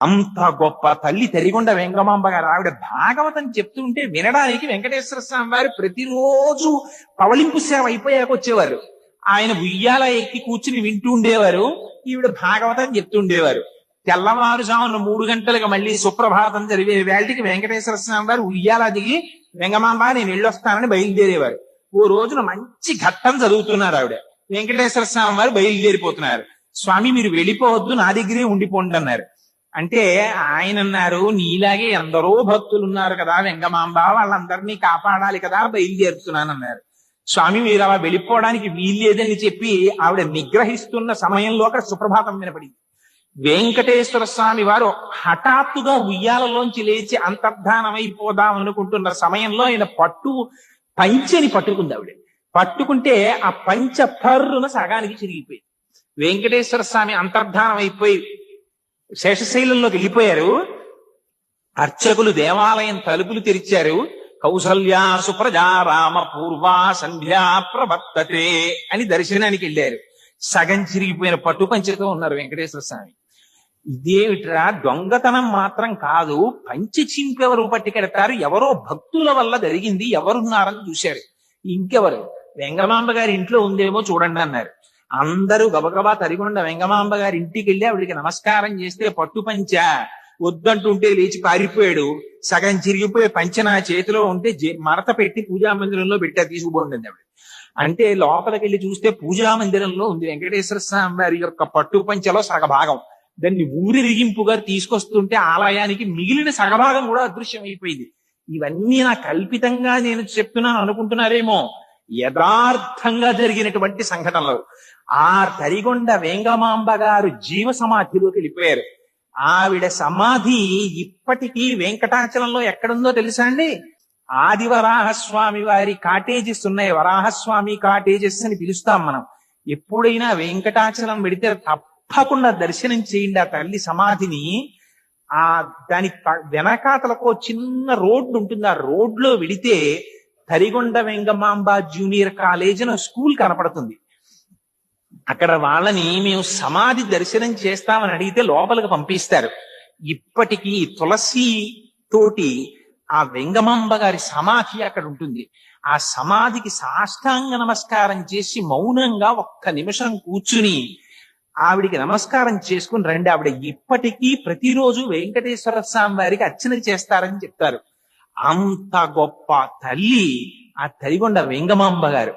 అంత గొప్ప తల్లి తరిగొండ వెంగమాంబ గారు. ఆవిడ భాగవతం చెప్తుంటే వినడానికి వెంకటేశ్వర స్వామి వారు ప్రతిరోజు పవళింపు సేవ అయిపోయాక వచ్చేవారు. ఆయన ఉయ్యాల ఎక్కి కూర్చుని వింటూ ఉండేవారు, ఈవిడ భాగవతం చెప్తుండేవారు. తెల్లవారుజామున 3 గంటలకు మళ్ళీ సుప్రభాతం జరిగే వేళటికి వెంకటేశ్వర స్వామి వారు ఉయ్యాల దిగి వెంగమాంబ నేను వెళ్ళొస్తానని బయలుదేరేవారు. ఓ రోజున మంచి ఘట్టం చదువుతున్నారు ఆవిడ. వెంకటేశ్వర స్వామి వారు బయలుదేరిపోతున్నారు. స్వామి మీరు వెళ్ళిపోవద్దు, నా దగ్గరే ఉండిపోండి అన్నారు. అంటే ఆయన అన్నారు, నీలాగే ఎందరో భక్తులు ఉన్నారు కదా వెంగమాంబ, వాళ్ళందరినీ కాపాడాలి కదా, బయలుదేరుతున్నానన్నారు. స్వామి మీరు అలా వెళ్ళిపోవడానికి వీల్లేదని చెప్పి ఆవిడ నిగ్రహిస్తున్న సమయంలో అక్కడ సుప్రభాతం వినపడింది. వెంకటేశ్వర స్వామి వారు హఠాత్తుగా ఉయ్యాలలోంచి లేచి అంతర్ధానమైపోదాం అనుకుంటున్న సమయంలో ఆయన పంచెని పట్టుకుంది ఆవిడ. పట్టుకుంటే ఆ పంచ పర్రున సగానికి చిరిగిపోయింది. వెంకటేశ్వర స్వామి అంతర్ధానం అయిపోయి శేషశైలంలోకి వెళ్ళిపోయారు. అర్చకులు దేవాలయం తలుపులు తెరిచారు. కౌసల్యా సుప్రజా రామ పూర్వా సంధ్యా ప్రవర్తతే అని దర్శనానికి వెళ్ళారు. సగం చిరిగిపోయిన పట్టు పంచతో ఉన్నారు వెంకటేశ్వర స్వామి. ఇదేమిట్రా, దొంగతనం మాత్రం కాదు, పంచి చింపెవరు పట్టుకెడతారు, ఎవరో భక్తుల వల్ల జరిగింది, ఎవరున్నారని చూశారు. ఇంకెవరు, వెంగమాంబ గారి ఇంట్లో ఉందేమో చూడండి అన్నారు. అందరూ గబగబా తరిగొండ వెంగమాంబ గారి ఇంటికి వెళ్ళి ఆవిడికి నమస్కారం చేస్తే పట్టు పంచ వద్దంటుంటే లేచి పారిపోయాడు. సగం చిరిగిపోయే పంచ నా చేతిలో ఉంటే మడత పెట్టి పూజా మందిరంలో పెట్టా, తీసుకుపోండి ఆవిడ. అంటే లోపలికి వెళ్ళి చూస్తే పూజా మందిరంలో ఉంది వెంకటేశ్వర స్వామి వారి యొక్క పట్టు పంచలో సగభాగం. దాన్ని ఊరిరిగింపుగా తీసుకొస్తుంటే ఆలయానికి మిగిలిన సగభాగం కూడా అదృశ్యం అయిపోయింది. ఇవన్నీ నా కల్పితంగా నేను చెప్తున్నాను అనుకుంటున్నారేమో, యథార్థంగా జరిగినటువంటి సంఘటనలు. ఆ తరిగొండ వెంగమాంబ గారు జీవ సమాధిలోకి వెళ్ళిపోయారు. ఆవిడ సమాధి ఇప్పటికీ వెంకటాచలంలో ఎక్కడుందో తెలుసా అండి? ఆది వరాహస్వామి వారి కాటేజెస్ ఉన్నాయి, వరాహస్వామి కాటేజెస్ అని పిలుస్తాం మనం. ఎప్పుడైనా వెంకటాచలం వెడితే తప్పకుండా దర్శనం చేయండి ఆ తల్లి సమాధిని. దాని వెనకాతలకు చిన్న రోడ్డు ఉంటుంది, ఆ రోడ్లో వెడితే తరిగొండ వెంగమాంబ జూనియర్ కాలేజ్ అని స్కూల్ కనపడుతుంది. అక్కడ వాళ్ళని మేము సమాధి దర్శనం చేస్తామని అడిగితే లోపలికి పంపిస్తారు. ఇప్పటికీ తులసి తోటి ఆ వెంగమాంబ గారి సమాధి అక్కడ ఉంటుంది. ఆ సమాధికి సాష్టాంగ నమస్కారం చేసి మౌనంగా 1 నిమిషం కూర్చుని ఆవిడికి నమస్కారం చేసుకుని రండి. ఆవిడ ఇప్పటికీ ప్రతిరోజు వెంకటేశ్వర స్వామి వారికి అర్చన చేస్తారని చెప్తారు. అంత గొప్ప తల్లి ఆ తరిగొండ వెంగమాంబ గారు.